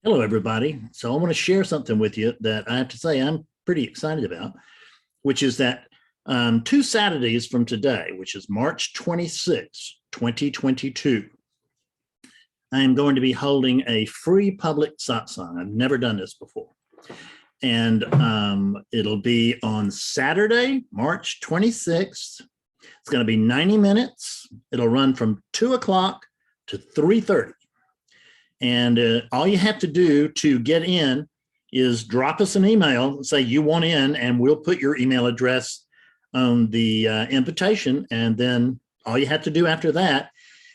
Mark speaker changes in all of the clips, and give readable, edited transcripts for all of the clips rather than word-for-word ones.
Speaker 1: Hello, everybody. So I want to share something with you that I have to say I'm pretty excited about, which is that 2 Saturdays from today, which is March 26, 2022, I am going to be holding a free public satsang. I've never done this before. And it'll be on Saturday, March 26th. It's going to be 90 minutes. It'll run from 2 o'clock to 3:30. And all you have to do to get in is drop us an email and say you want in, and we'll put your email address on the invitation. And then all you have to do after that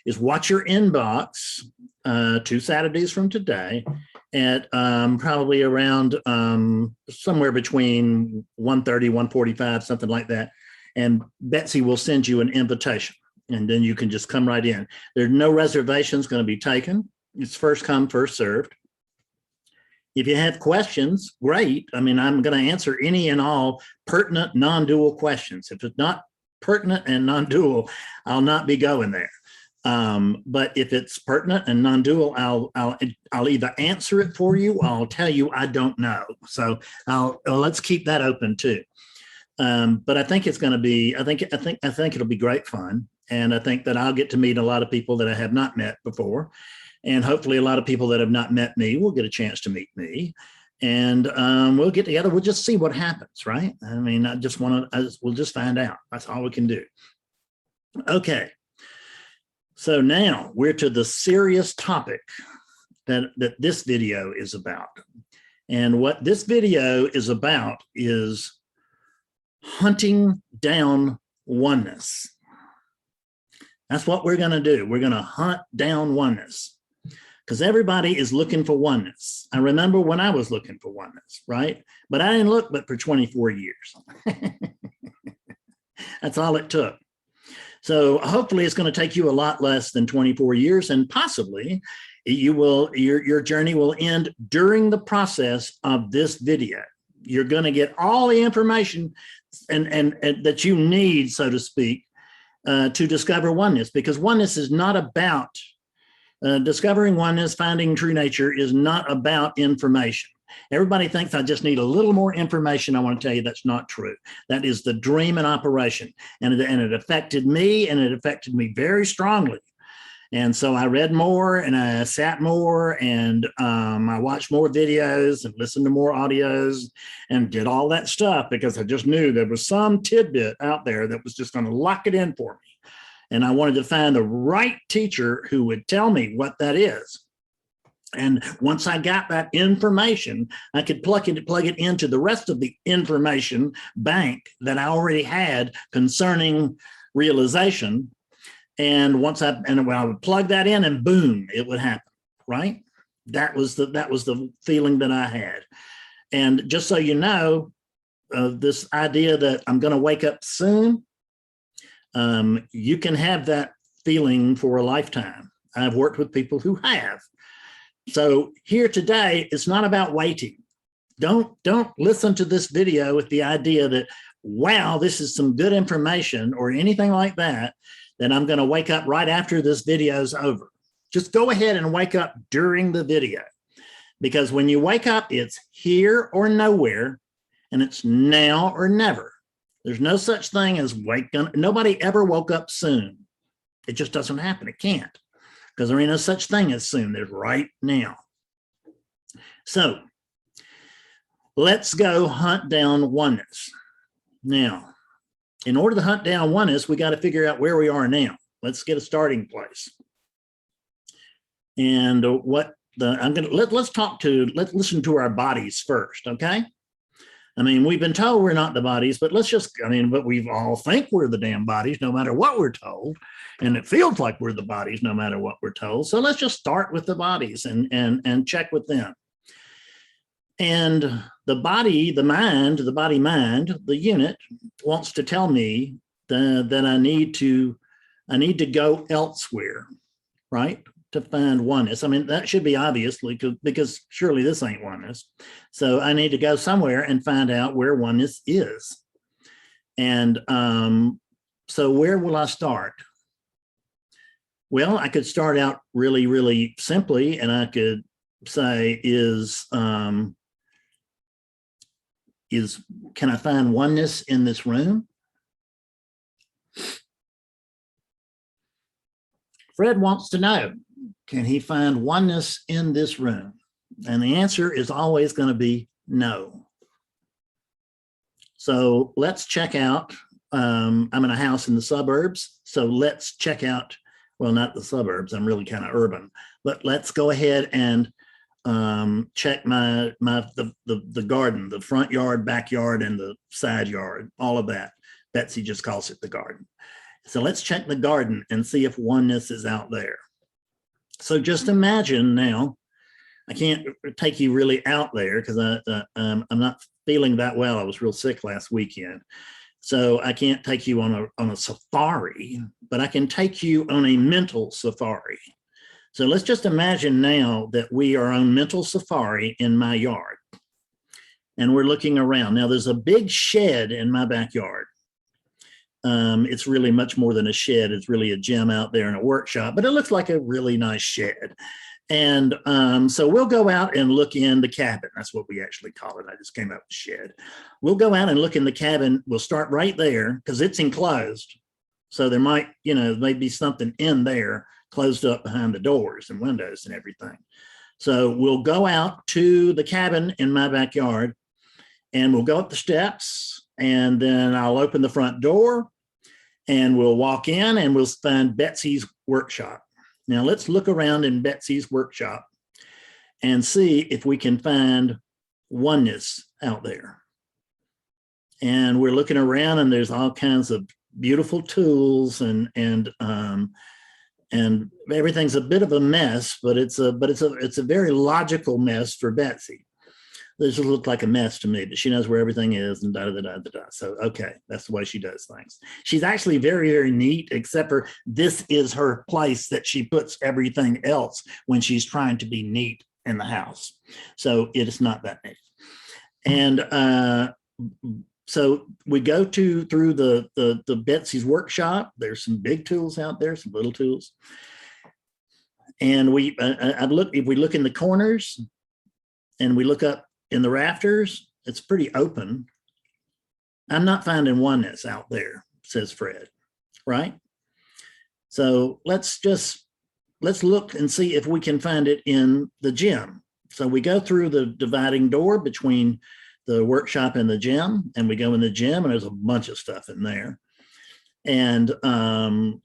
Speaker 1: is watch your inbox 2 Saturdays from today at probably around somewhere between 1:30, 1:45, something like that. And Betsy will send you an invitation, and then you can just come right in. There's no reservations going to be taken. It's first come, first served. If you have questions, great. I mean, I'm going to answer any and all pertinent non-dual questions. If it's not pertinent and non-dual, I'll not be going there. But if it's pertinent and non-dual, I'll either answer it for you, or I'll tell you I don't know. So let's keep that open too. But I think it's going to be. I think it'll be great fun, and I think that I'll get to meet a lot of people that I have not met before. And hopefully a lot of people that have not met me will get a chance to meet me, and we'll get together. We'll just see what happens, right? I mean, we'll just find out. That's all we can do. Okay. So now we're to the serious topic that this video is about. And what this video is about is hunting down oneness. That's what we're going to do. We're going to hunt down oneness, because everybody is looking for oneness. I remember when I was looking for oneness, right? But I didn't look but for 24 years. That's all it took. So hopefully it's going to take you a lot less than 24 years, and possibly your journey will end during the process of this video. You're going to get all the information and that you need, so to speak, to discover oneness, because oneness is not about discovering oneness. Finding true nature is not about information. Everybody thinks I just need a little more information. I want to tell you that's not true. That is the dream in operation. And it affected me, and it affected me very strongly. And so I read more, and I sat more, and I watched more videos and listened to more audios and did all that stuff, because I just knew there was some tidbit out there that was just going to lock it in for me. And I wanted to find the right teacher who would tell me what that is. And once I got that information, I could plug it into the rest of the information bank that I already had concerning realization. And when I would plug that in, and boom, it would happen, right? That was the feeling that I had. And just so you know, this idea that I'm going to wake up soon, you can have that feeling for a lifetime. I've worked with people who have. So here today, it's not about waiting. Don't listen to this video with the idea that, wow, this is some good information or anything like that, that I'm going to wake up right after this video is over. Just go ahead and wake up during the video, because when you wake up, it's here or nowhere, and it's now or never. There's no such thing as nobody ever woke up soon. It just doesn't happen. It can't, because there ain't no such thing as soon. There's right now. So let's go hunt down oneness. Now, in order to hunt down oneness, we got to figure out where we are now. Let's get a starting place. And let's listen to our bodies first, okay? I mean, we've been told we're not the bodies, but but we all think we're the damn bodies, no matter what we're told. And it feels like we're the bodies, no matter what we're told. So let's just start with the bodies and check with them. And the body, the body-mind, the unit wants to tell me that I need to go elsewhere, right? To find oneness. I mean, that should be obviously because surely this ain't oneness. So I need to go somewhere and find out where oneness is. And so where will I start? Well, I could start out really, really simply, and I could say is can I find oneness in this room? Fred wants to know, can he find oneness in this room? And the answer is always going to be no. So let's check out, I'm in a house in the suburbs. So let's check out, well, not the suburbs, I'm really kind of urban, but let's go ahead and check the garden, the front yard, backyard, and the side yard, all of that. Betsy just calls it the garden. So let's check the garden and see if oneness is out there. So just imagine now, I can't take you really out there because I'm not feeling that well. I was real sick last weekend. So I can't take you on a safari, but I can take you on a mental safari. So let's just imagine now that we are on mental safari in my yard. And we're looking around. Now there's a big shed in my backyard. It's really much more than a shed. It's really a gym out there and a workshop, but it looks like a really nice shed. And so we'll go out and look in the cabin. That's what we actually call it. I just came up with shed. We'll go out and look in the cabin. We'll start right there because it's enclosed. So there might, be something in there closed up behind the doors and windows and everything. So we'll go out to the cabin in my backyard and we'll go up the steps and then I'll open the front door and we'll walk in and we'll find Betsy's workshop. Now let's look around in Betsy's workshop and see if we can find oneness out there. And we're looking around and there's all kinds of beautiful tools and everything's a bit of a mess, but it's a very logical mess for Betsy. This looks like a mess to me, but she knows where everything is and da-da-da-da-da. So, okay, that's the way she does things. She's actually very, very neat, except for this is her place that she puts everything else when she's trying to be neat in the house. So it is not that neat. And so we go through the Betsy's workshop. There's some big tools out there, some little tools. And if we look in the corners and we look up in the rafters, it's pretty open. I'm not finding oneness out there, says Fred, right? So let's look and see if we can find it in the gym. So we go through the dividing door between the workshop and the gym, and we go in the gym and there's a bunch of stuff in there. And,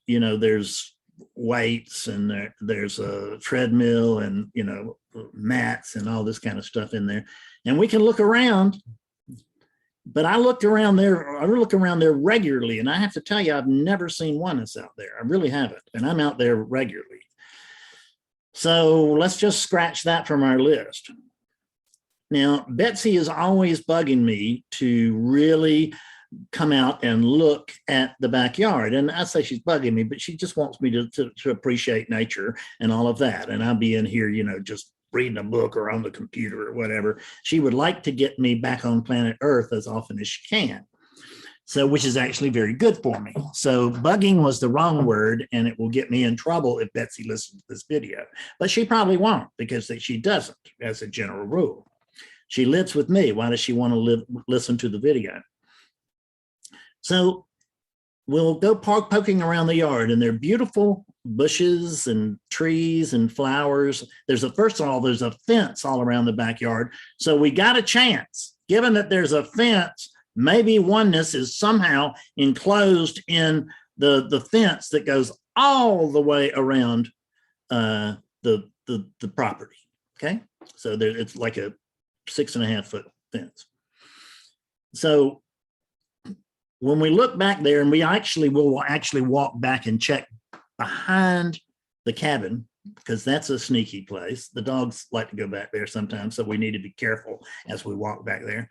Speaker 1: there's weights and there's a treadmill and, mats and all this kind of stuff in there. And we can look around, but I look around there regularly. And I have to tell you, I've never seen oneness out there. I really haven't. And I'm out there regularly. So let's just scratch that from our list. Now, Betsy is always bugging me to really come out and look at the backyard. And I say she's bugging me, but she just wants me to appreciate nature and all of that. And I'll be in here, just reading a book or on the computer or whatever. She would like to get me back on planet Earth as often as she can. So, which is actually very good for me. So bugging was the wrong word, and it will get me in trouble if Betsy listens to this video. But she probably won't, because she doesn't, as a general rule. She lives with me. Why does she want to listen to the video? So we'll go poking around the yard, and there are beautiful bushes and trees and flowers. First of all, there's a fence all around the backyard. So we got a chance, given that there's a fence, maybe oneness is somehow enclosed in the fence that goes all the way around the property. Okay, so it's like a 6.5 foot fence. So when we look back there, and we will actually walk back and check behind the cabin, because that's a sneaky place. The dogs like to go back there sometimes, so we need to be careful as we walk back there.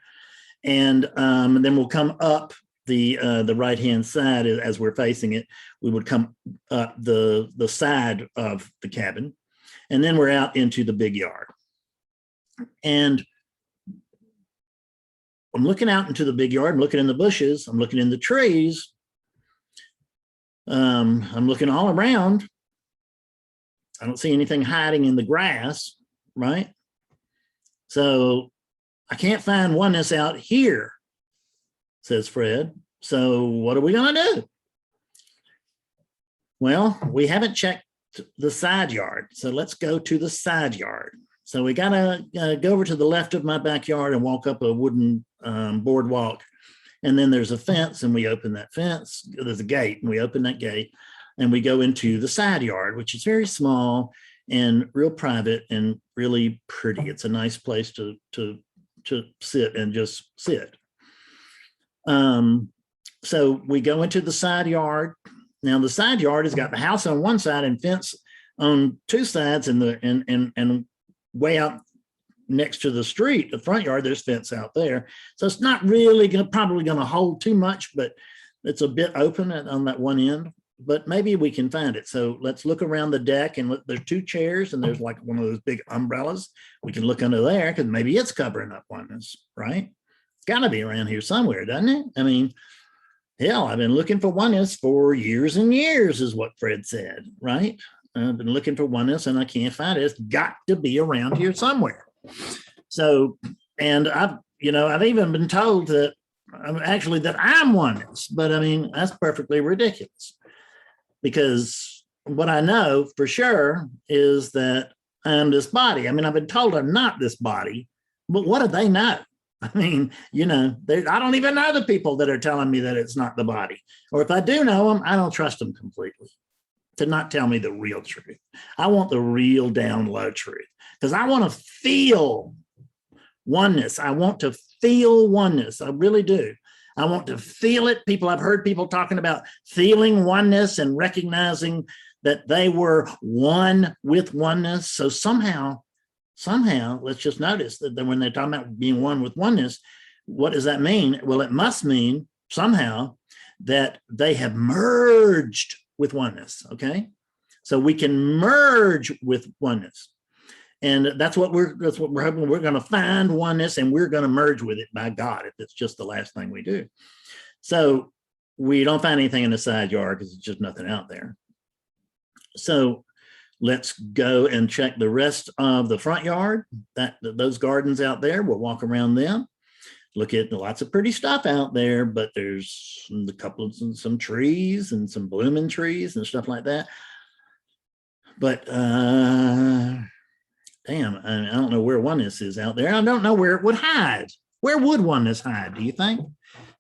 Speaker 1: And then we'll come up the right-hand side as we're facing it. We would come up the side of the cabin, and then we're out into the big yard. And I'm looking out into the big yard. I'm looking in the bushes. I'm looking in the trees. I'm looking all around. I don't see anything hiding in the grass, right? So I can't find oneness out here, says Fred. So what are we going to do? Well, we haven't checked the side yard. So let's go to the side yard. So we got to go over to the left of my backyard and walk up a wooden boardwalk. And then there's a fence, and we open that fence. There's a gate, and we open that gate, and we go into the side yard, which is very small and real private and really pretty. It's a nice place to sit and just sit. So we go into the side yard. Now the side yard has got the house on one side and fence on two sides, and way out next to the street, the front yard, there's fence out there. So it's not really probably going to hold too much, but it's a bit open on that one end, but maybe we can find it. So let's look around the deck, and look, there's two chairs, and there's like one of those big umbrellas. We can look under there because maybe it's covering up oneness, right? It's got to be around here somewhere, doesn't it? I mean, hell, I've been looking for oneness for years and years, is what Fred said, right? I've been looking for oneness and I can't find it. It's got to be around here somewhere. So, and I've even been told that that I'm oneness, but I mean, that's perfectly ridiculous, because what I know for sure is that I'm this body. I mean, I've been told I'm not this body, but what do they know? I mean, I don't even know the people that are telling me that it's not the body. Or if I do know them, I don't trust them completely to not tell me the real truth. I want the real down low truth, because I want to feel oneness. I want to feel oneness. I really do. I want to feel it. I've heard people talking about feeling oneness and recognizing that they were one with oneness. So somehow, let's just notice that when they're talking about being one with oneness, what does that mean? Well, it must mean somehow that they have merged with oneness, okay? So we can merge with oneness. And that's what we're hoping. We're going to find oneness, and we're going to merge with it, by God, if it's just the last thing we do. So we don't find anything in the side yard because there's just nothing out there. So let's go and check the rest of the front yard, those gardens out there. We'll walk around them, look at lots of pretty stuff out there, but there's a couple of some trees and some blooming trees and stuff like that. But damn, I don't know where oneness is out there. I don't know where it would hide. Where would oneness hide, do you think?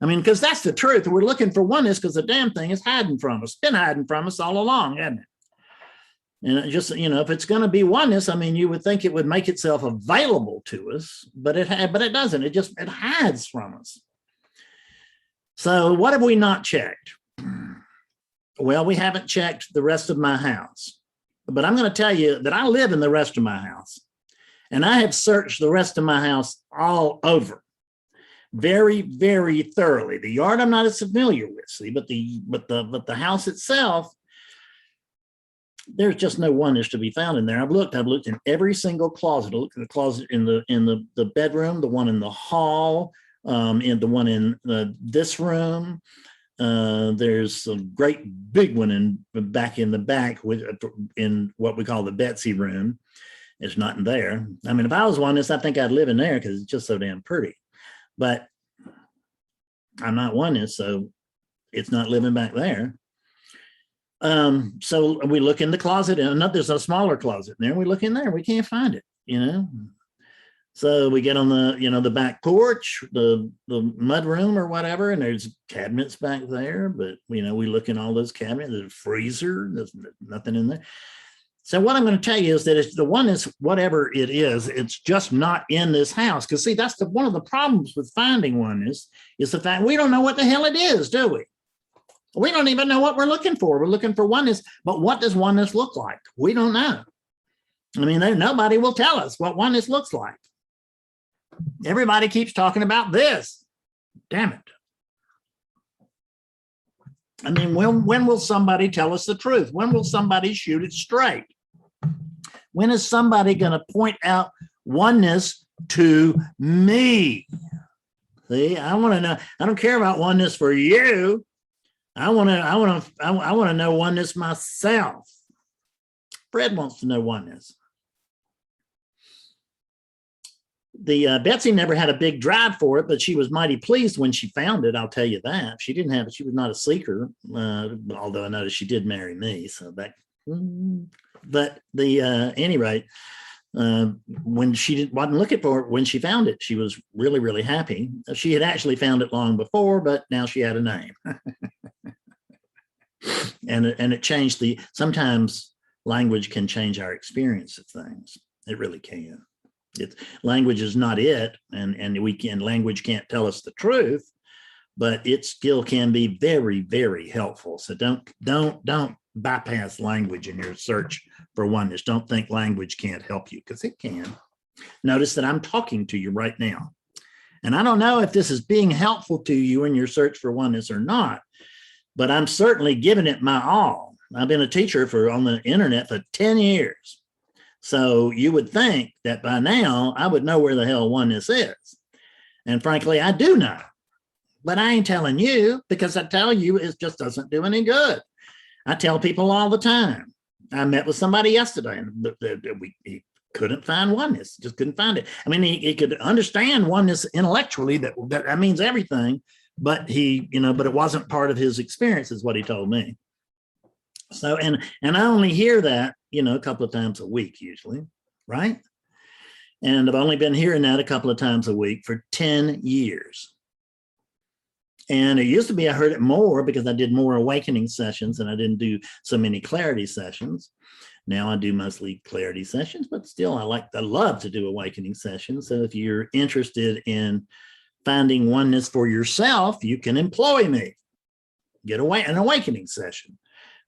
Speaker 1: I mean, because that's the truth. We're looking for oneness because the damn thing is hiding from us. It's been hiding from us all along, hasn't it? And it just, if it's going to be oneness, I mean, you would think it would make itself available to us, but it doesn't. It hides from us. So what have we not checked? Well, we haven't checked the rest of my house. But I'm going to tell you that I live in the rest of my house, and I have searched the rest of my house all over, very, very thoroughly. The yard I'm not as familiar with, see, but the house itself, there's just no oneness to be found in there. I've looked in every single closet. I looked in the closet in the bedroom, the one in the hall, in the one in this room. There's a great big one back in the back in what we call the Betsy room. It's not in there. I mean, if I was oneness, I think I'd live in there because it's just so damn pretty. But I'm not oneness, so it's not living back there. So we look in the closet, and there's a smaller closet in there. We look in there, we can't find it, So we get on the back porch, the mud room or whatever, and there's cabinets back there. But, we look in all those cabinets, there's a freezer, there's nothing in there. So what I'm going to tell you is that it's the oneness, whatever it is, it's just not in this house. Because, see, that's one of the problems with finding oneness is the fact we don't know what the hell it is, do we? We don't even know what we're looking for. We're looking for oneness, but what does oneness look like? We don't know. I mean, nobody will tell us what oneness looks like. Everybody keeps talking about this. Damn it. I mean, when will somebody tell us the truth? When will somebody shoot it straight? When is somebody going to point out oneness to me? See, I want to know. I don't care about oneness for you. I want to know oneness myself. Fred wants to know oneness. Betsy never had a big drive for it, but she was mighty pleased when she found it. I'll tell you that. She didn't have it. She was not a seeker, although I noticed she did marry me. So that, but any rate, when she wasn't looking for it, when she found it, she was really, really happy. She had actually found it long before, but now she had a name. and it changed sometimes language can change our experience of things. It really can. Language is not it, and language can't tell us the truth, but it still can be very, very helpful. So don't bypass language in your search for oneness. Don't think language can't help you, because it can. Notice that I'm talking to you right now, and I don't know if this is being helpful to you in your search for oneness or not, but I'm certainly giving it my all. I've been a teacher on the internet for 10 years. So you would think that by now I would know where the hell oneness is. And frankly, I do know, but I ain't telling you, because I tell you, it just doesn't do any good. I tell people all the time. I met with somebody yesterday and he couldn't find oneness, just couldn't find it. I mean, he could understand oneness intellectually, that means everything, but but it wasn't part of his experience, is what he told me. So, and I only hear that, a couple of times a week usually, right? And I've only been hearing that a couple of times a week for 10 years. And it used to be I heard it more because I did more awakening sessions and I didn't do so many clarity sessions. Now I do mostly clarity sessions, but still I love to do awakening sessions. So if you're interested in finding oneness for yourself, you can employ me. Get an awakening session.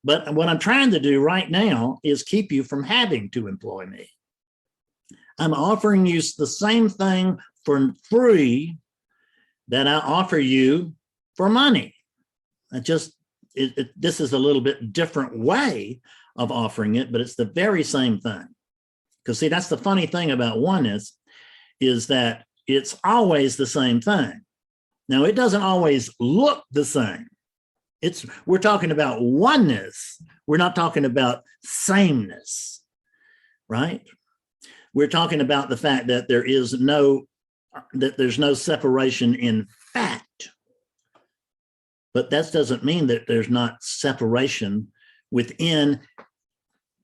Speaker 1: But what I'm trying to do right now is keep you from having to employ me. I'm offering you the same thing for free that I offer you for money. This is a little bit different way of offering it, but it's the very same thing. Because see, that's the funny thing about oneness, is that it's always the same thing. Now, it doesn't always look the same. We're talking about oneness. We're not talking about sameness, right? We're talking about the fact that there's no separation in fact. But that doesn't mean that there's not separation within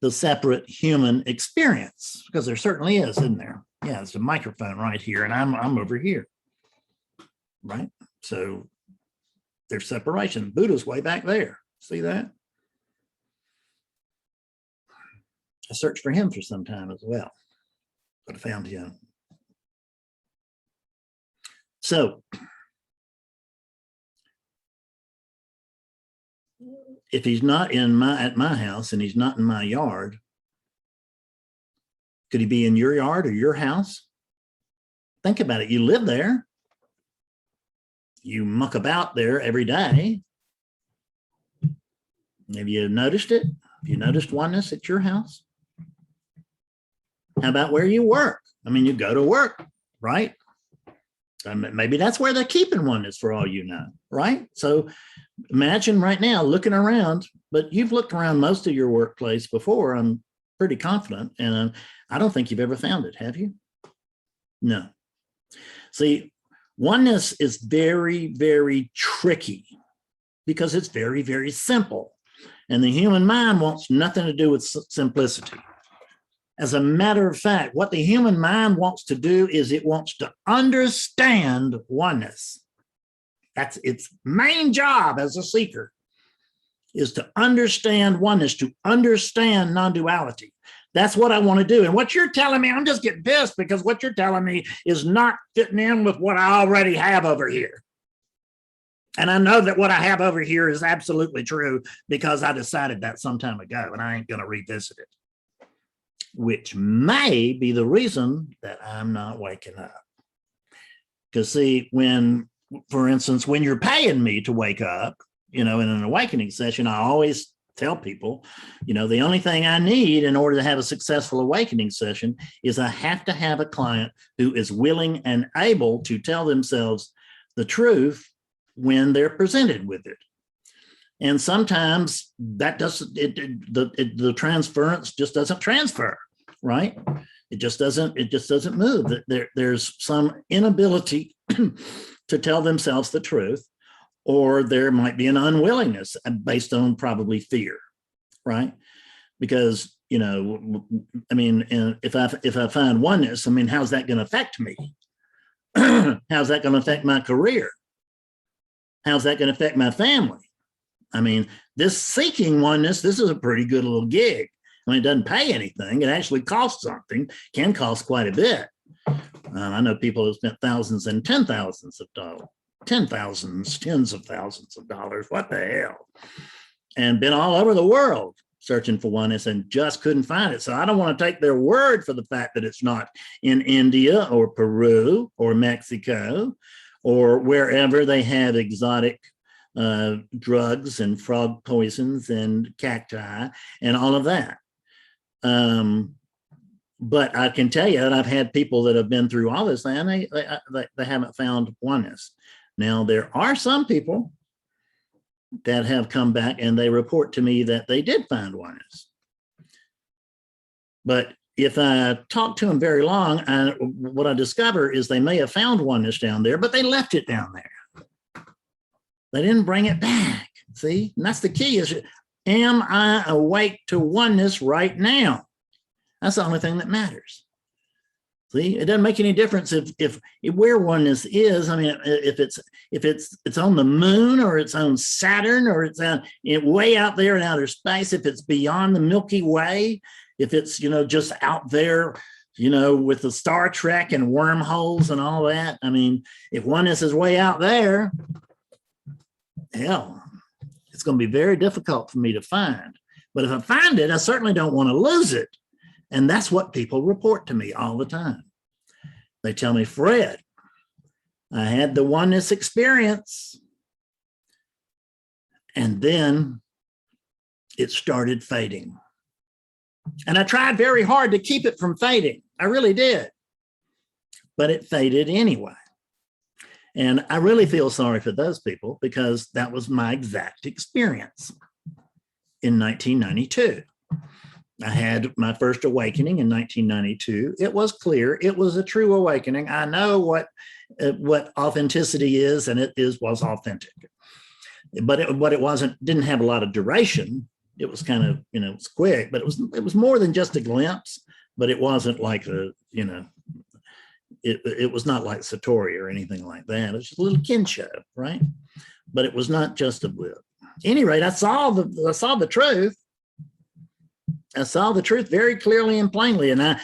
Speaker 1: the separate human experience, because there certainly is, isn't there? Yeah, there's a microphone right here, and I'm over here, right? So there's separation. Buddha's way back there. See that? I searched for him for some time as well, but I found him. So if he's not at my house and he's not in my yard, could he be in your yard or your house? Think about it. You live there. You muck about there every day. Have you noticed it? Have you noticed oneness at your house? How about where you work? I mean, you go to work, right? Maybe that's where they're keeping oneness, for all you know, right? So imagine right now looking around, but you've looked around most of your workplace before, I'm pretty confident, and I don't think you've ever found it, have you? No. See, oneness is very, very tricky because it's very, very simple. And the human mind wants nothing to do with simplicity. As a matter of fact, what the human mind wants to do is it wants to understand oneness. That's its main job as a seeker, is to understand oneness, to understand non-duality. That's what I want to do. And what you're telling me, I'm just getting pissed because what you're telling me is not fitting in with what I already have over here. And I know that what I have over here is absolutely true because I decided that some time ago, and I ain't going to revisit it, which may be the reason that I'm not waking up. Because see, for instance, when you're paying me to wake up, in an awakening session, I always tell people, the only thing I need in order to have a successful awakening session is I have to have a client who is willing and able to tell themselves the truth when they're presented with it. And sometimes that doesn't, the transference just doesn't transfer, right? It just doesn't move. There's some inability to tell themselves the truth, or there might be an unwillingness based on probably fear, right? Because, I mean, if I find oneness, I mean, how's that going to affect me? How's that going to affect my career? How's that going to affect my family? I mean, this seeking oneness, this is a pretty good little gig. I mean, it doesn't pay anything. It actually costs something, can cost quite a bit. I know people have spent thousands and tens of thousands of dollars. What the hell? And been all over the world searching for oneness and just couldn't find it. So I don't want to take their word for the fact that it's not in India or Peru or Mexico or wherever they have exotic drugs and frog poisons and cacti and all of that. But I can tell you that I've had people that have been through all this and they haven't found oneness. Now, there are some people that have come back and they report to me that they did find oneness. But if I talk to them very long, what I discover is they may have found oneness down there, but they left it down there. They didn't bring it back. See, and that's the key is, am I awake to oneness right now? That's the only thing that matters. See, it doesn't make any difference if where oneness is. I mean, if it's on the moon or it's on Saturn or it's way out there in outer space, if it's beyond the Milky Way, if it's, just out there, with the Star Trek and wormholes and all that. I mean, if oneness is way out there, hell, it's going to be very difficult for me to find. But if I find it, I certainly don't want to lose it. And that's what people report to me all the time. They tell me, Fred, I had the oneness experience. And then it started fading. And I tried very hard to keep it from fading. I really did. But it faded anyway. And I really feel sorry for those people because that was my exact experience in 1992. I had my first awakening in 1992. It was clear. It was a true awakening. I know what authenticity is, and was authentic. But it didn't have a lot of duration. It was kind of, it was quick, but it was more than just a glimpse, but it wasn't like it was not like Satori or anything like that. It was just a little kinship, right? But it was not just a blip. At any rate, I saw the truth. I saw the truth very clearly and plainly, but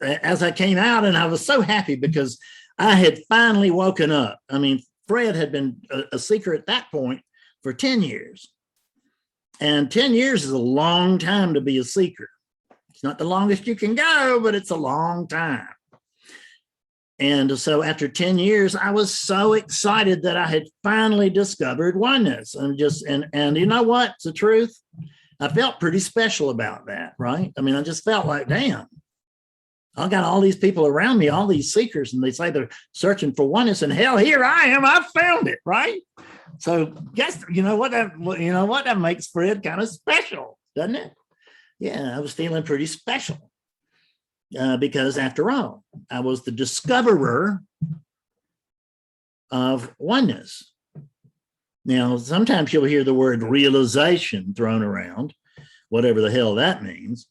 Speaker 1: as I came out, and I was so happy because I had finally woken up. I mean, Fred had been a seeker at that point for 10 years, and 10 years is a long time to be a seeker. It's not the longest you can go, but it's a long time. And so after 10 years, I was so excited that I had finally discovered oneness. And you know what? It's the truth. I felt pretty special about that, right? I mean, I just felt like, damn, I got all these people around me, all these seekers, and they say they're searching for oneness, and hell, here I am. I found it, right? So guess, you know what? That makes Fred kind of special, doesn't it? Yeah, I was feeling pretty special. Because after all, I was the discoverer of oneness. Now, sometimes you'll hear the word realization thrown around, whatever the hell that means.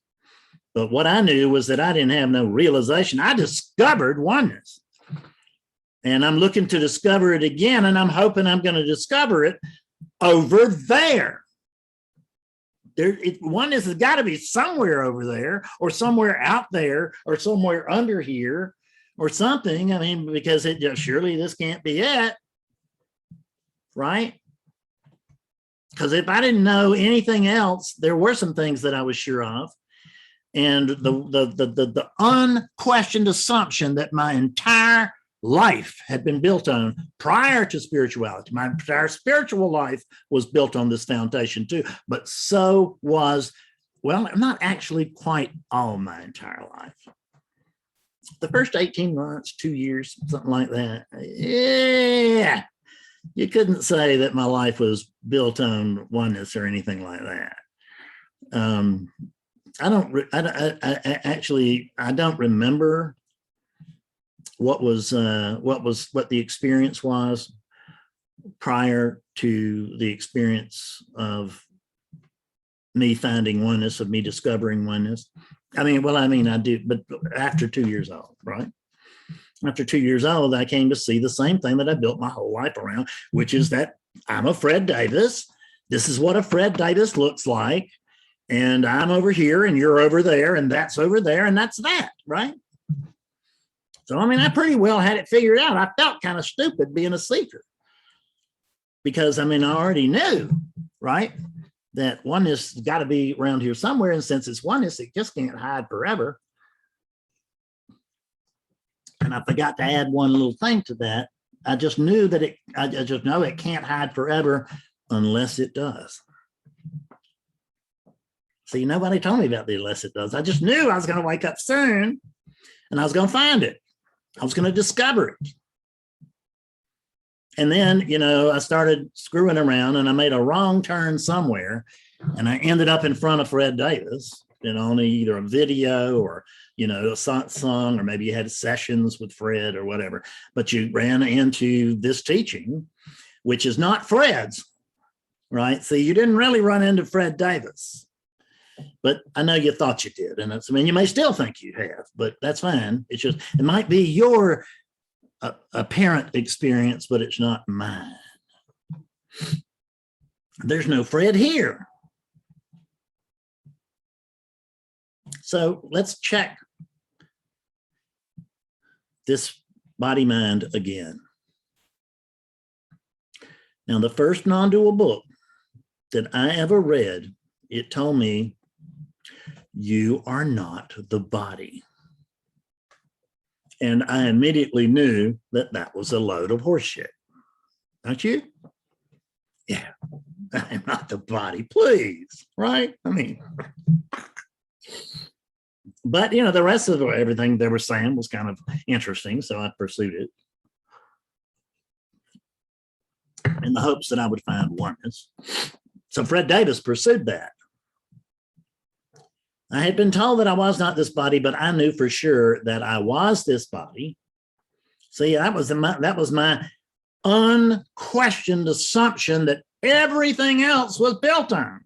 Speaker 1: But what I knew was that I didn't have no realization. I discovered oneness. And I'm looking to discover it again, and I'm hoping I'm going to discover it over there. Oneness has got to be somewhere over there or somewhere out there or somewhere under here or something. I mean, because surely this can't be it, right? Because if I didn't know anything else, there were some things that I was sure of. And the unquestioned assumption that my entire life had been built on prior to spirituality. My entire spiritual life was built on this foundation too, but so was, well, not actually quite all my entire life. The first 18 months, 2 years, something like that. Yeah, you couldn't say that my life was built on oneness or anything like that. I don't remember what the experience was prior to the experience of me finding oneness, of me discovering oneness. I do, but after 2 years old, right? After 2 years old, I came to see the same thing that I built my whole life around, which is that I'm a Fred Davis. This is what a Fred Davis looks like. And I'm over here and you're over there and that's over there and that's that, right? So, I pretty well had it figured out. I felt kind of stupid being a seeker because, I already knew, right, that oneness got to be around here somewhere. And since it's oneness, it just can't hide forever. And I forgot to add one little thing to that. I just knew that I just know it can't hide forever unless it does. See, nobody told me about the unless it does. I just knew I was going to wake up soon and I was going to find it. I was going to discover it. And then, I started screwing around and I made a wrong turn somewhere and I ended up in front of Fred Davis, on either a video or, a satsang, or maybe you had sessions with Fred or whatever, but you ran into this teaching, which is not Fred's, right? See, you didn't really run into Fred Davis, but I know you thought you did. And you may still think you have, but that's fine. It's just, it might be your apparent experience, but it's not mine. There's no Fred here. So let's check this body mind again. Now, the first non-dual book that I ever read, it told me, you are not the body. And I immediately knew that that was a load of horseshit. Don't you? Yeah, I'm not the body, please, right? But, the rest of everything they were saying was kind of interesting, so I pursued it in the hopes that I would find oneness. So Fred Davis pursued that. I had been told that I was not this body, but I knew for sure that I was this body. See, that was my unquestioned assumption that everything else was built on,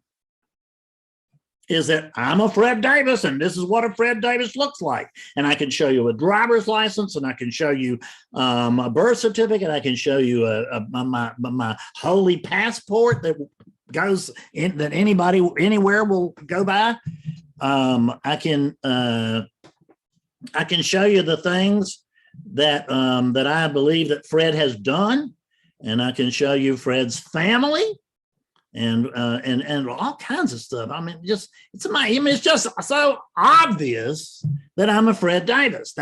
Speaker 1: is that I'm a Fred Davis and this is what a Fred Davis looks like. And I can show you a driver's license and I can show you a birth certificate. I can show you my holy passport that goes in, that anybody anywhere will go by. I can show you the things that that I believe that Fred has done, and I can show you Fred's family, and all kinds of stuff. It's just so obvious that I'm a Fred Davis.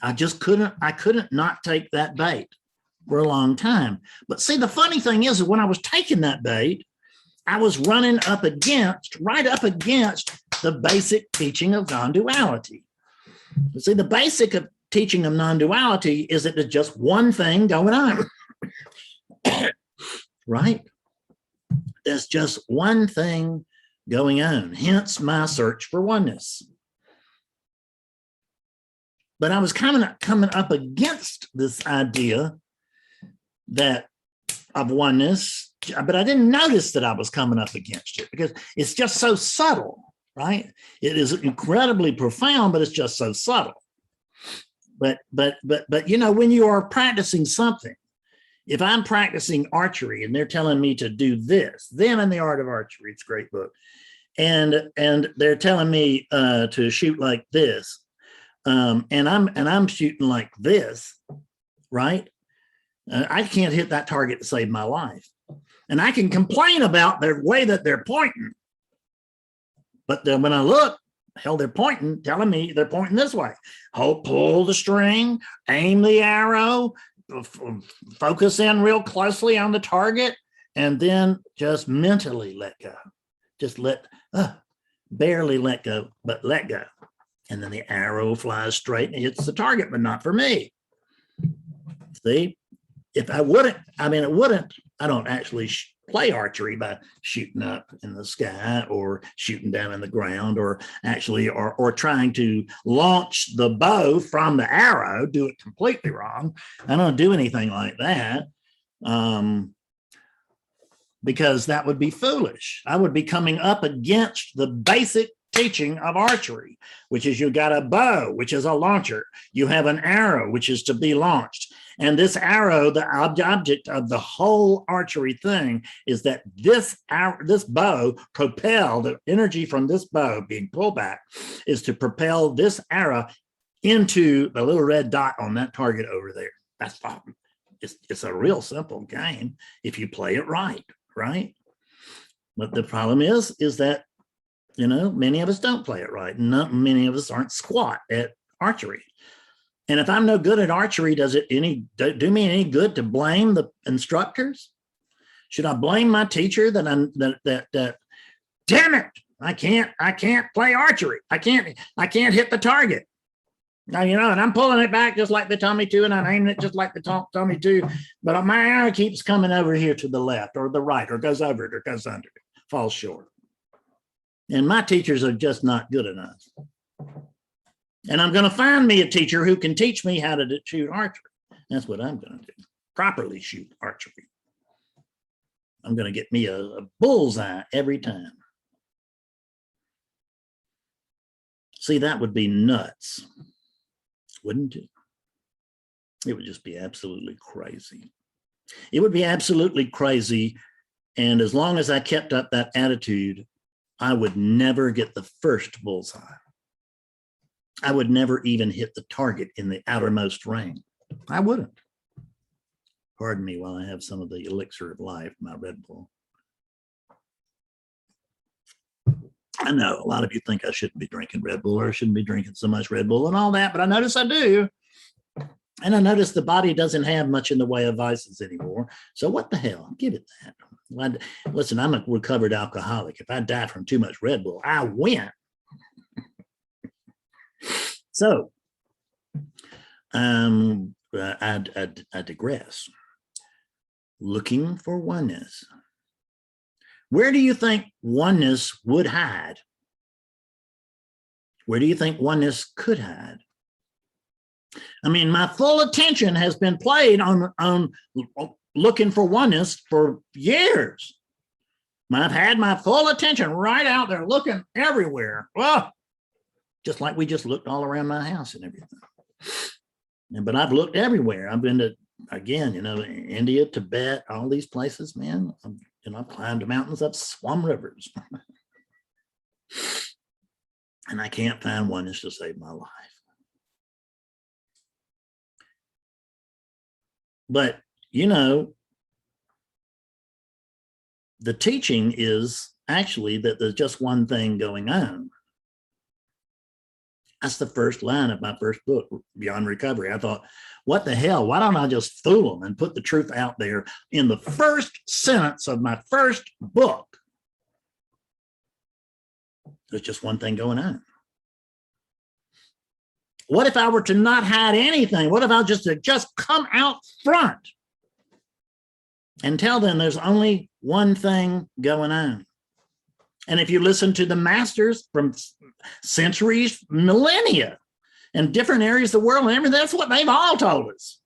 Speaker 1: I couldn't not take that bait for a long time. But see, the funny thing is that when I was taking that bait, I was running right up against the basic teaching of non-duality. See, the basic of teaching of non-duality is that there's just one thing going on, right? There's just one thing going on, hence my search for oneness. But I was coming up against this idea of oneness, but I didn't notice that I was coming up against it because it's just so subtle, right? It is incredibly profound, but it's just so subtle. But when you are practicing something, if I'm practicing archery and they're telling me to do this, Them and the Art of Archery, it's a great book, and they're telling me to shoot like this, and I'm shooting like this, right? I can't hit that target to save my life. And I can complain about the way that they're pointing. But then when I look, hell, they're telling me they're pointing this way. Pull the string, aim the arrow, focus in real closely on the target, and then just mentally let go. Just barely let go, but let go. And then the arrow flies straight and hits the target, but not for me. See? If I wouldn't, I don't actually play archery by shooting up in the sky or shooting down in the ground, or actually or trying to launch the bow from the arrow, do it completely wrong. I don't do anything like that, because that would be foolish. I would be coming up against the basic teaching of archery, which is you got a bow, which is a launcher. You have an arrow, which is to be launched. And this arrow, the object of the whole archery thing is that this bow propel, the energy from this bow being pulled back is to propel this arrow into the little red dot on that target over there. That's all. It's a real simple game if you play it right, right? But the problem is that, you know, many of us don't play it right. Not many of us aren't squat at archery. And if I'm no good at archery, does it do me any good to blame the instructors? Should I blame my teacher that damn it, I can't play archery. I can't hit the target. Now, you know, and I'm pulling it back just like they told me to, and I'm aiming it just like they told me to, but my arrow keeps coming over here to the left or the right, or goes over it or goes under it, falls short. And my teachers are just not good enough. And I'm going to find me a teacher who can teach me how to shoot archery. That's what I'm going to do. Properly shoot archery. I'm going to get me a bullseye every time. See, that would be nuts, wouldn't it? It would just be absolutely crazy. It would be absolutely crazy. And as long as I kept up that attitude, I would never get the first bullseye. I would never even hit the target in the outermost ring. I wouldn't. Pardon me while I have some of the elixir of life, my Red Bull. I know a lot of you think I shouldn't be drinking Red Bull, or I shouldn't be drinking so much Red Bull and all that, but I notice I do. And I notice the body doesn't have much in the way of vices anymore. So what the hell? Give it that. Listen, I'm a recovered alcoholic. If I die from too much Red Bull, I win. So I digress. Looking for oneness. Where do you think oneness would hide? Where do you think oneness could hide? I mean, my full attention has been played on looking for oneness for years. I've had my full attention right out there looking everywhere. Well, just like we just looked all around my house and everything. But I've looked everywhere. I've been to, again, you know, India, Tibet, all these places, man. I've climbed mountains, I've swum rivers. And I can't find oneness to save my life. But, you know, the teaching is actually that there's just one thing going on. That's the first line of my first book, Beyond Recovery. I thought, what the hell? Why don't I just fool them and put the truth out there in the first sentence of my first book? There's just one thing going on. What if I were to not hide anything? What if I just come out front and tell them there's only one thing going on? And if you listen to the masters from centuries, millennia, and different areas of the world and everything, that's what they've all told us.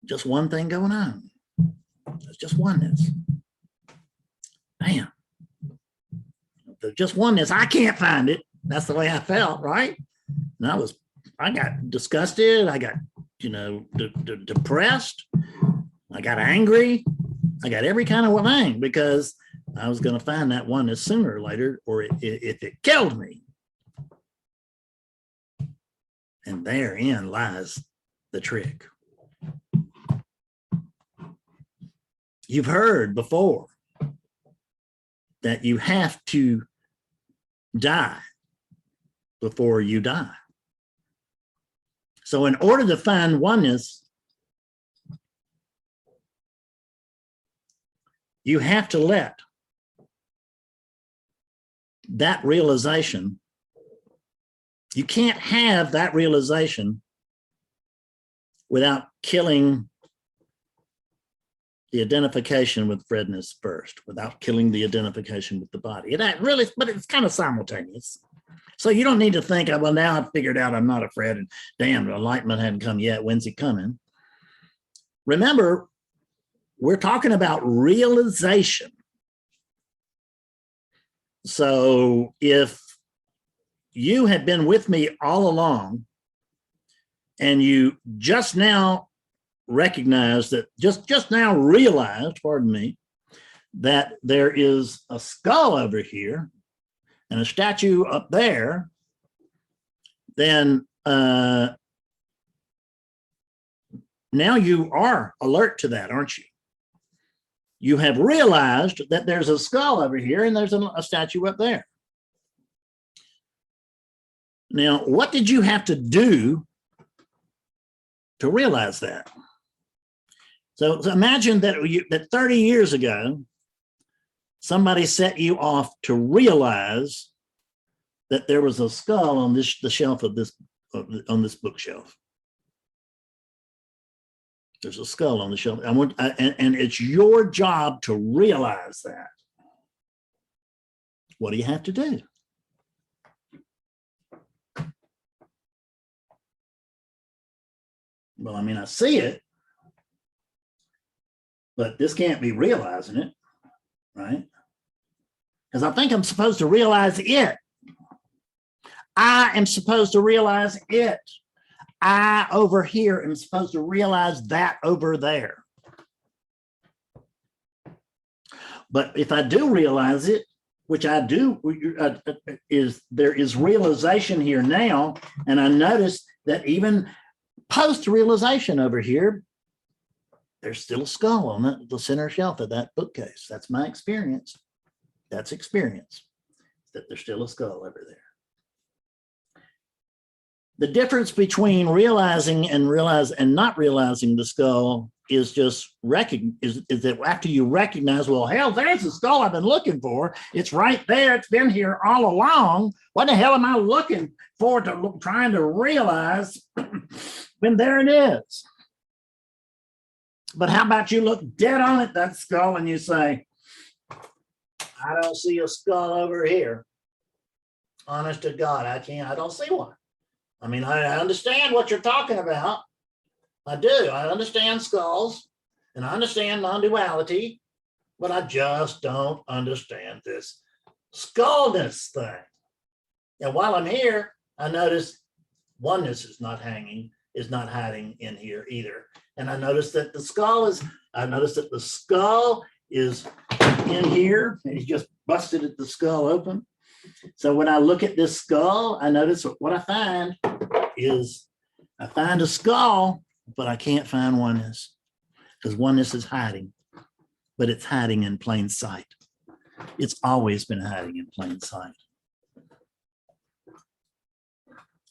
Speaker 1: Just one thing going on. There's just oneness. Bam. There's just oneness. I can't find it. That's the way I felt, right? And I got disgusted. I got, you know, depressed. I got angry. I got every kind of thing because I was going to find that oneness sooner or later, or if it killed me. And therein lies the trick. You've heard before that you have to die before you die. So in order to find oneness, you have to let that realization, you can't have that realization without killing the identification with Fredness first without killing the identification with the body. It really, but it's kind of simultaneous. So you don't need to think, oh, well, now I've figured out I'm not a Fred, and damn, the enlightenment hadn't come yet. When's it coming? Remember, we're talking about realization. So if you had been with me all along and you just now recognize that, just now realized, pardon me, that there is a skull over here and a statue up there, then now you are alert to that, aren't you? You have realized that there's a skull over here and there's a statue up there. Now, what did you have to do to realize that? So imagine that 30 years ago, somebody set you off to realize that there was a skull on the shelf of this, on this bookshelf. There's a skull on the shelf. And it's your job to realize that. What do you have to do? Well, I mean, I see it, but this can't be realizing it, right? Because I think I'm supposed to realize it. I am supposed to realize it. I over here am supposed to realize that over there. But if I do realize it, which I do, there is realization here now, and I notice that even post-realization over here, there's still a skull on the center shelf of that bookcase. That's my experience. That's experience, that there's still a skull over there. The difference between realizing and not realizing the skull is just is that after you recognize, well, hell, there's the skull I've been looking for. It's right there. It's been here all along. What the hell am I looking for trying to realize when there it is? But how about you look dead on at that skull and you say, I don't see a skull over here. Honest to God, I don't see one. I mean, I understand what you're talking about. I do. I understand skulls and I understand non-duality, but I just don't understand this skullness thing. And while I'm here, I notice oneness is not hiding in here either. And I noticed that the skull is in here, and he just busted the skull open. So when I look at this skull, I notice what I find is I find a skull, but I can't find oneness, because oneness is hiding, but it's hiding in plain sight. It's always been hiding in plain sight.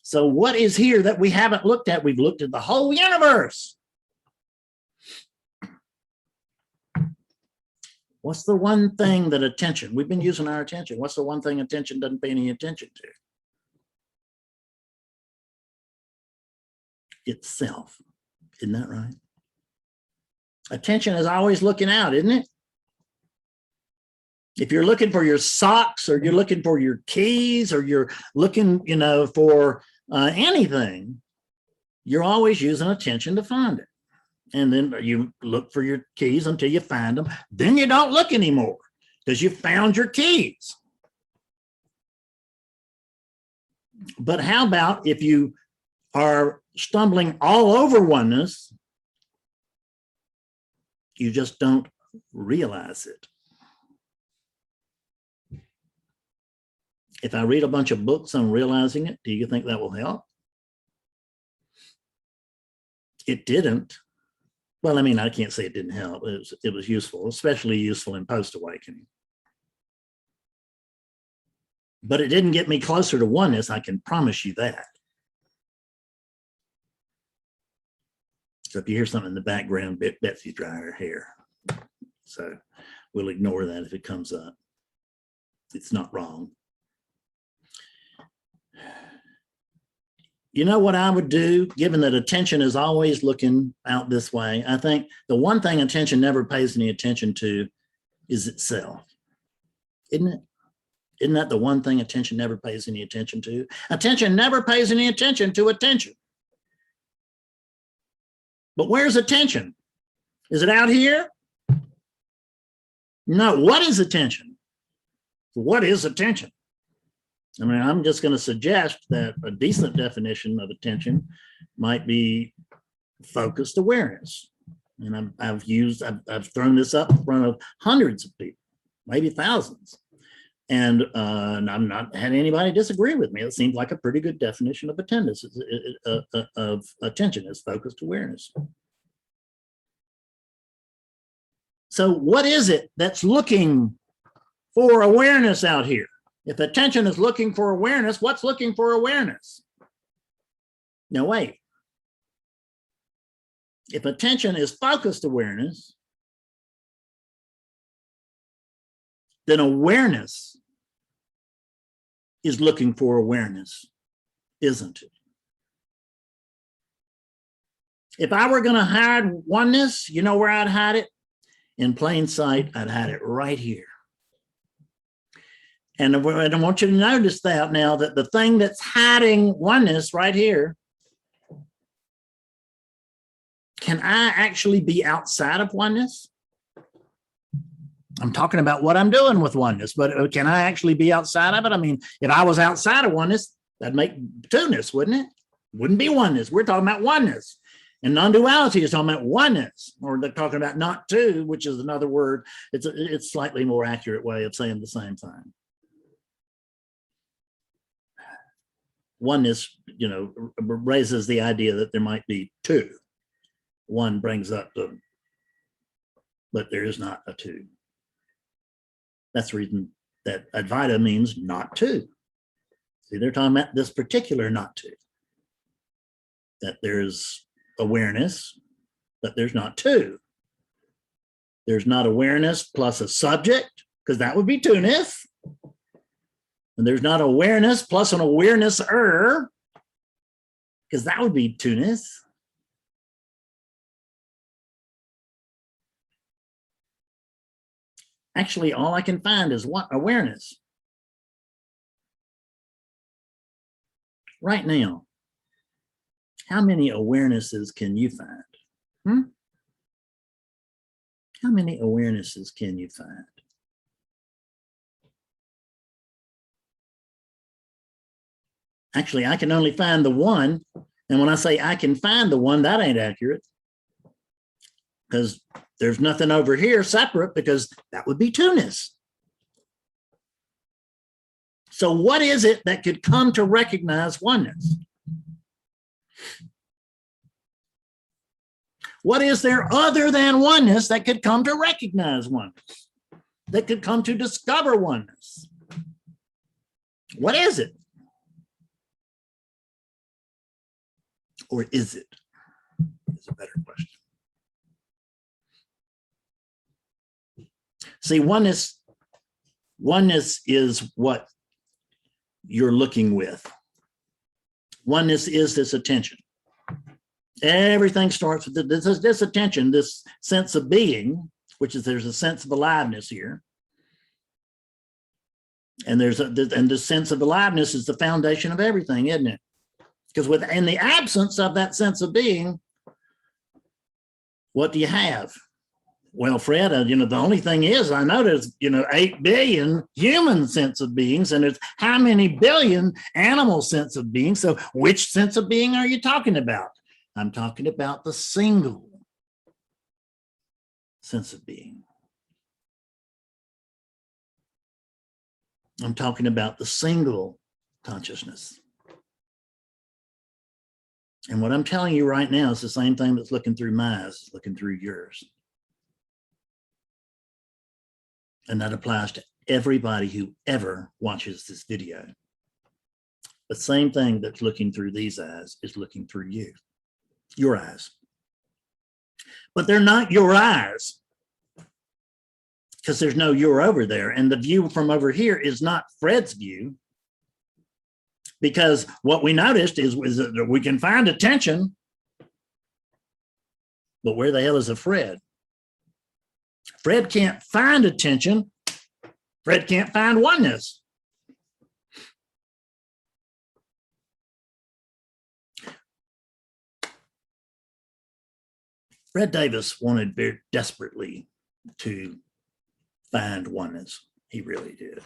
Speaker 1: So what is here that we haven't looked at? We've looked at the whole universe. What's the one thing that attention, we've been using our attention. What's the one thing attention doesn't pay any attention to? Itself. Isn't that right? Attention is always looking out, isn't it? If you're looking for your socks, or you're looking for your keys, or you're looking, for anything, you're always using attention to find it. And then you look for your keys until you find them. Then you don't look anymore because you found your keys. But how about if you are stumbling all over oneness, you just don't realize it. If I read a bunch of books on realizing it, do you think that will help? It didn't. Well, I mean, I can't say it didn't help. It was useful, especially useful in post-awakening. But it didn't get me closer to oneness, I can promise you that. So if you hear something in the background, Betsy's drying her hair. So we'll ignore that if it comes up. It's not wrong. You know what I would do, given that attention is always looking out this way? I think the one thing attention never pays any attention to is itself. Isn't it? Isn't that the one thing attention never pays any attention to? Attention never pays any attention to attention. But where's attention? Is it out here? No. What is attention? What is attention? I mean, I'm just going to suggest that a decent definition of attention might be focused awareness. And I've thrown this up in front of hundreds of people, maybe thousands. And I've not had anybody disagree with me. It seems like a pretty good definition of attendance, of attention is focused awareness. So what is it that's looking for awareness out here? If attention is looking for awareness, what's looking for awareness? No, wait. If attention is focused awareness, then awareness is looking for awareness, isn't it? If I were going to hide oneness, you know where I'd hide it? In plain sight, I'd hide it right here. And I want you to notice that now, that the thing that's hiding oneness right here, can I actually be outside of oneness? I'm talking about what I'm doing with oneness, but can I actually be outside of it? I mean, if I was outside of oneness, that'd make two-ness, wouldn't it? Wouldn't be oneness. We're talking about oneness. And non-duality is talking about oneness, or they're talking about not two, which is another word. It's slightly more accurate way of saying the same thing. Oneness, you know, raises the idea that there might be two. One brings up the, but there is not a two. That's the reason that advaita means not two. See, they're talking about this particular not two. That there's awareness, but there's not two. There's not awareness plus a subject, because that would be two-ness. And there's not awareness plus an awareness-er, because that would be two-ness. Actually, all I can find is what awareness. Right now, how many awarenesses can you find? How many awarenesses can you find? Actually, I can only find the one. And when I say I can find the one, that ain't accurate. Because there's nothing over here separate, because that would be two-ness. So what is it that could come to recognize oneness? What is there other than oneness that could come to recognize oneness? That could come to discover oneness? What is it? Or is it? Is a better question. See, oneness is what you're looking with. Oneness is this attention. Everything starts with this attention, this sense of being, which is there's a sense of aliveness here. And this sense of aliveness is the foundation of everything, isn't it? Because in the absence of that sense of being, what do you have? Well, Fred, the only thing is, I know there's, 8 billion human sense of beings, and there's how many billion animal sense of beings. So which sense of being are you talking about? I'm talking about the single sense of being. I'm talking about the single consciousness. And what I'm telling you right now is the same thing that's looking through my eyes, looking through yours. And that applies to everybody who ever watches this video. The same thing that's looking through these eyes is looking through you, your eyes. But they're not your eyes, because there's no you're over there. And the view from over here is not Fred's view. Because what we noticed is that we can find attention, but where the hell is a Fred? Fred can't find attention. Fred can't find oneness. Fred Davis wanted very desperately to find oneness. He really did.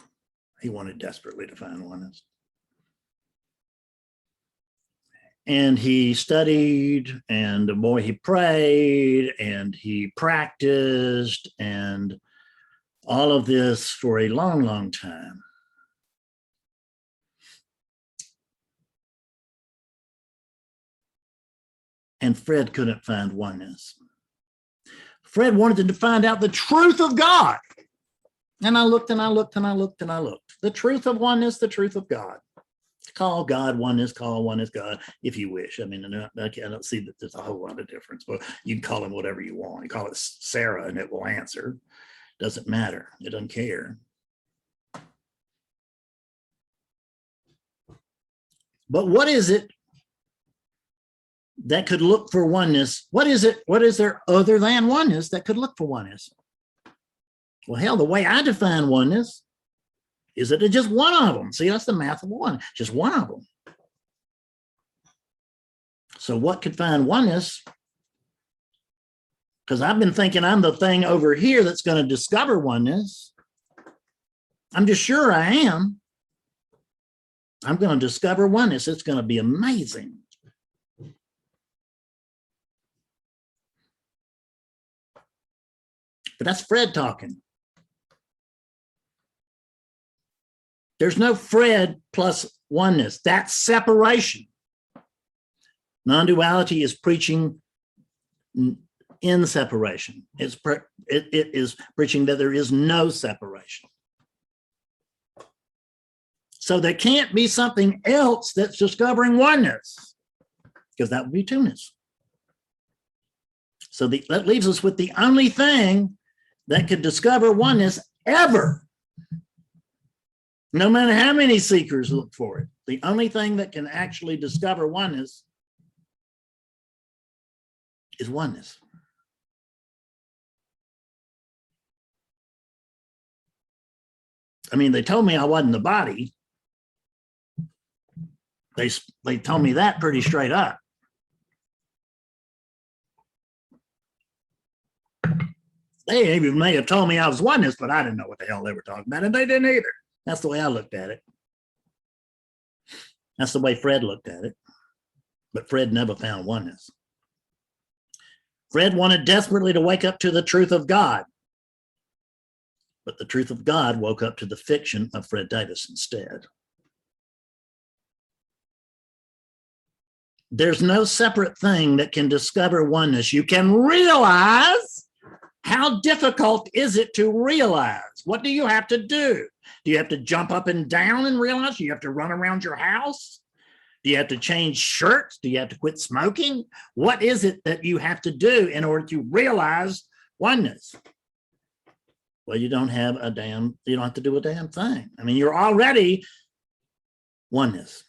Speaker 1: He wanted desperately to find oneness. And he studied, and the more he prayed, and he practiced, and all of this for a long, long time. And Fred couldn't find oneness. Fred wanted to find out the truth of God. And I looked and I looked and I looked and I looked. The truth of oneness, the truth of God. Call God oneness, call oneness God, if you wish. I mean, I don't see that there's a whole lot of difference, but you can call him whatever you want. You call it Sarah and it will answer. Doesn't matter. It doesn't care. But what is it that could look for oneness? What is it? What is there other than oneness that could look for oneness? Well, hell, the way I define oneness is that it's just one of them. See, that's the math of one, just one of them. So what could find oneness? Because I've been thinking I'm the thing over here that's going to discover oneness. I'm just sure I am. I'm going to discover oneness. It's going to be amazing. But that's Fred talking. There's no Fred plus oneness. That's separation. Non-duality is preaching in separation. It is preaching that there is no separation. So there can't be something else that's discovering oneness, because that would be two-ness. So that leaves us with the only thing that could discover oneness ever. No matter how many seekers look for it, the only thing that can actually discover oneness is oneness. I mean, they told me I wasn't the body. They told me that pretty straight up. They even may have told me I was oneness, but I didn't know what the hell they were talking about, and they didn't either. That's the way I looked at it. That's the way Fred looked at it. But Fred never found oneness. Fred wanted desperately to wake up to the truth of God. But the truth of God woke up to the fiction of Fred Davis instead. There's no separate thing that can discover oneness. You can realize. How difficult is it to realize? What do you have to do? Do you have to jump up and down and realize? Do you have to run around your house? Do you have to change shirts? Do you have to quit smoking? What is it that you have to do in order to realize oneness? Well, you don't have to do a damn thing. I mean, you're already oneness.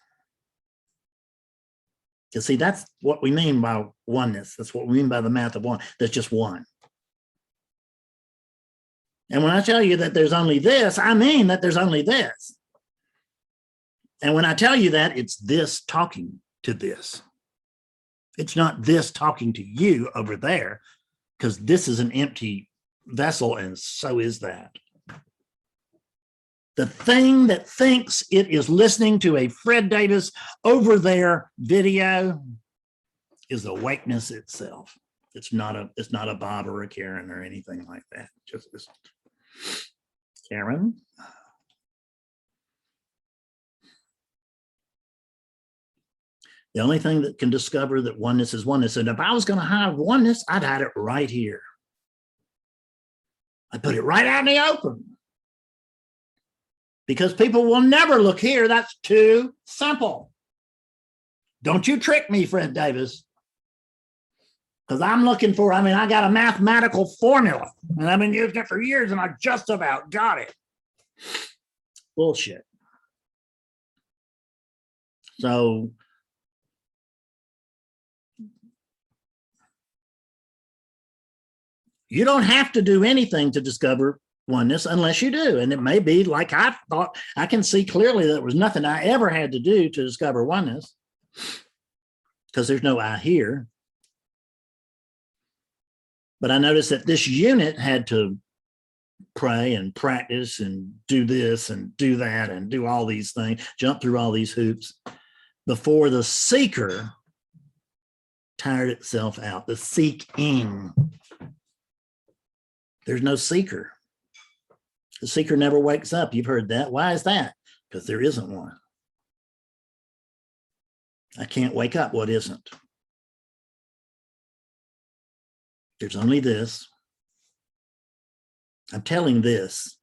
Speaker 1: You see, that's what we mean by oneness. That's what we mean by the math of one. That's just one. And when I tell you that there's only this, I mean that there's only this. And when I tell you that, it's this talking to this. It's not this talking to you over there, because this is an empty vessel, and so is that. The thing that thinks it is listening to a Fred Davis over there video is awakeness itself. It's not a Bob or a Karen or anything like that. Just isn't. Karen? The only thing that can discover that oneness is oneness. And if I was going to hide oneness, I'd hide it right here. I'd put it right out in the open. Because people will never look here. That's too simple. Don't you trick me, Fred Davis. Because I'm looking for, I got a mathematical formula, and I've been using it for years, and I just about got it. Bullshit. So you don't have to do anything to discover oneness unless you do. And it may be like I thought. I can see clearly that there was nothing I ever had to do to discover oneness, because there's no I here. But I noticed that this unit had to pray and practice and do this and do that and do all these things, jump through all these hoops before the seeker tired itself out. The seeking. There's no seeker. The seeker never wakes up. You've heard that. Why is that? Because there isn't one. I can't wake up what isn't. There's only this. I'm telling this,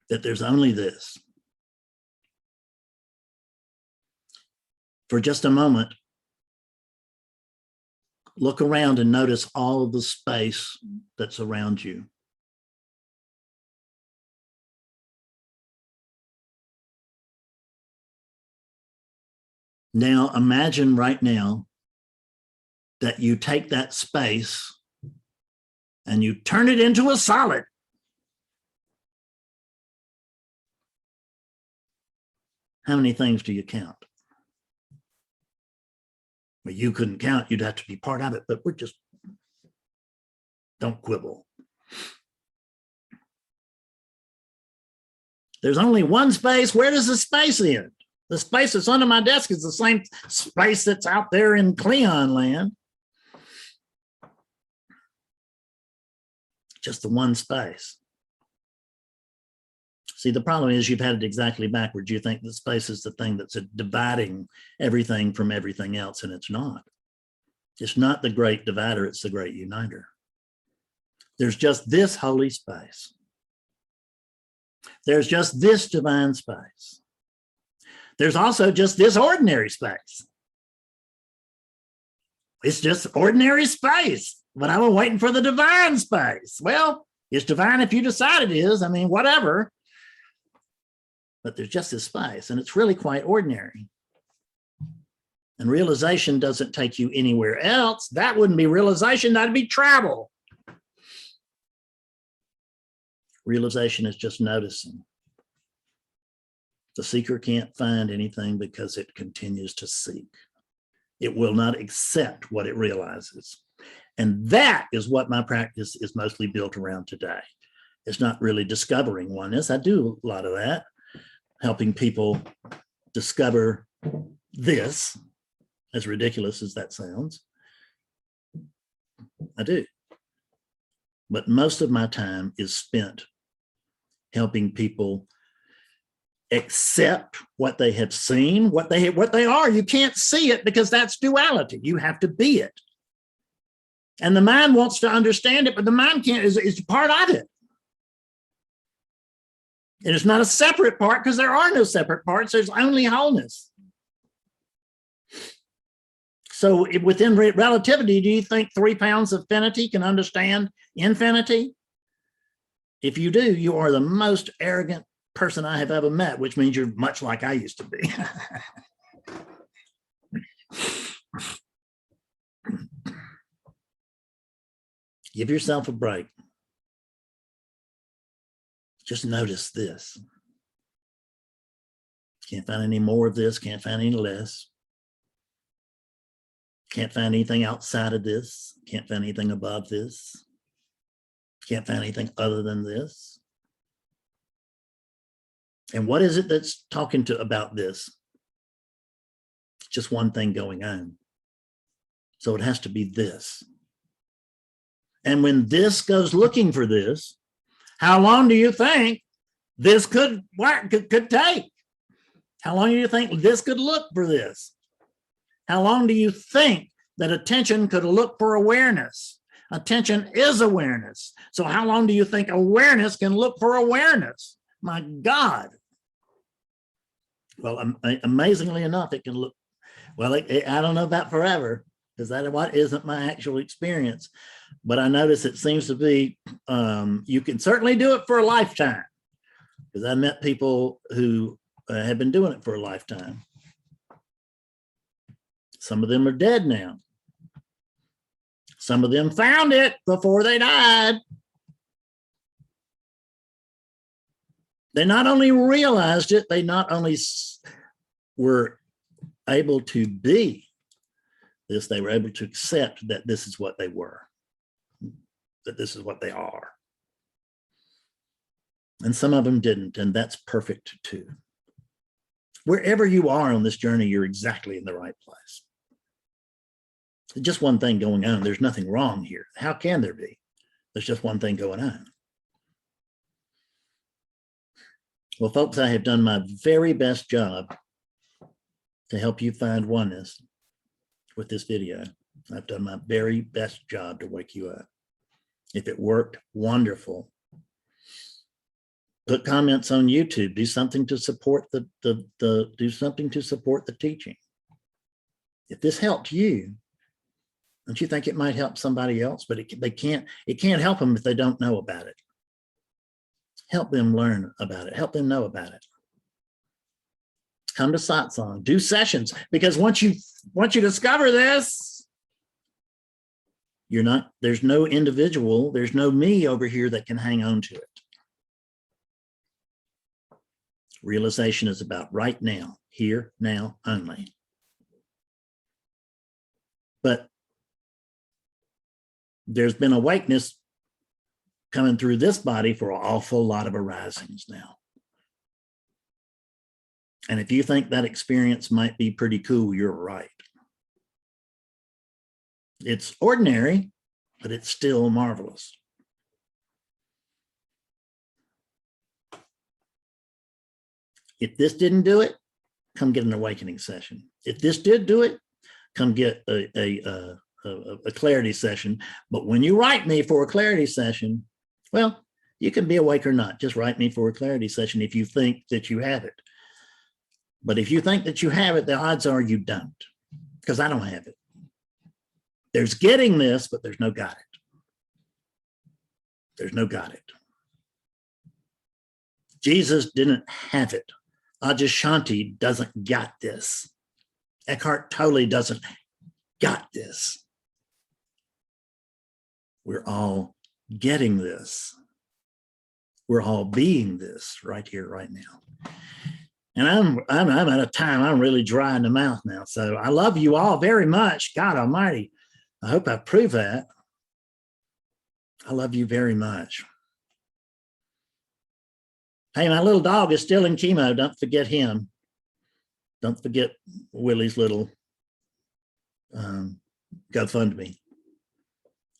Speaker 1: that there's only this. For just a moment, look around and notice all of the space that's around you. Now, imagine right now that you take that space and you turn it into a solid. How many things do you count? Well, you couldn't count. You'd have to be part of it, but we're just, don't quibble. There's only one space. Where does the space end? The space that's under my desk is the same space that's out there in Cleon land. Just the one space. See, the problem is you've had it exactly backwards. You think that space is the thing that's dividing everything from everything else, and it's not. It's not the great divider, it's the great uniter. There's just this holy space. There's just this divine space. There's also just this ordinary space. It's just ordinary space, but I was waiting for the divine space. Well, it's divine if you decide it is. I mean, whatever. But there's just this space, and it's really quite ordinary. And realization doesn't take you anywhere else. That wouldn't be realization, that'd be travel. Realization is just noticing. The seeker can't find anything because it continues to seek. It will not accept what it realizes. And that is what my practice is mostly built around today. It's not really discovering oneness. I do a lot of that, helping people discover this, as ridiculous as that sounds. I do. But most of my time is spent helping people accept what they have seen, what they are. You can't see it because that's duality. You have to be it. And the mind wants to understand it, but the mind can't, is part of it. And it's not a separate part because there are no separate parts. There's only wholeness. So within relativity, do you think 3 pounds of finity can understand infinity? If you do, you are the most arrogant person I have ever met, which means you're much like I used to be. Give yourself a break. Just notice this. Can't find any more of this, can't find any less. Can't find anything outside of this, can't find anything above this. Can't find anything other than this. And what is it that's talking about this? It's just one thing going on. So it has to be this. And when this goes looking for this, how long do you think this could take? How long do you think this could look for this? How long do you think that attention could look for awareness? Attention is awareness. So how long do you think awareness can look for awareness? My God. Well, amazingly enough, it can look, well, I don't know about forever, because that what isn't my actual experience. But I notice it seems to be, you can certainly do it for a lifetime. Because I met people who have been doing it for a lifetime. Some of them are dead now. Some of them found it before they died. They not only realized it, they not only were able to be this, they were able to accept that this is what they were, that this is what they are. And some of them didn't, and that's perfect too. Wherever you are on this journey, you're exactly in the right place. Just one thing going on. There's nothing wrong here. How can there be? There's just one thing going on. Well, folks, I have done my very best job to help you find oneness with this video. I've done my very best job to wake you up. If it worked, wonderful. Put comments on YouTube. Do something to support do something to support the teaching. If this helped you, don't you think it might help somebody else? But it can't help them if they don't know about it. Help them learn about it. Help them know about it. Come to satsang, do sessions, because once you discover this, there's no individual, there's no me over here that can hang on to it. Realization is about right now, here, now, only. But there's been awakeness coming through this body for an awful lot of arisings now. And if you think that experience might be pretty cool, you're right. It's ordinary, but it's still marvelous. If this didn't do it, come get an awakening session. If this did do it, come get a clarity session. But when you write me for a clarity session, well, you can be awake or not. Just write me for a clarity session if you think that you have it. But if you think that you have it, the odds are you don't, because I don't have it. There's getting this, but there's no got it. There's no got it. Jesus didn't have it. Adyashanti doesn't got this. Eckhart Tolle doesn't got this. We're all getting this. We're all being this right here, right now. And I'm out of time. I'm really dry in the mouth now. So I love you all very much. God Almighty. I hope I prove that. I love you very much. Hey, my little dog is still in chemo. Don't forget him. Don't forget Willie's little GoFundMe.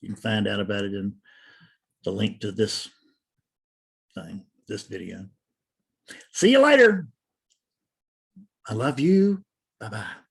Speaker 1: You can find out about it in the link to this thing, this video. See you later. I love you. Bye-bye.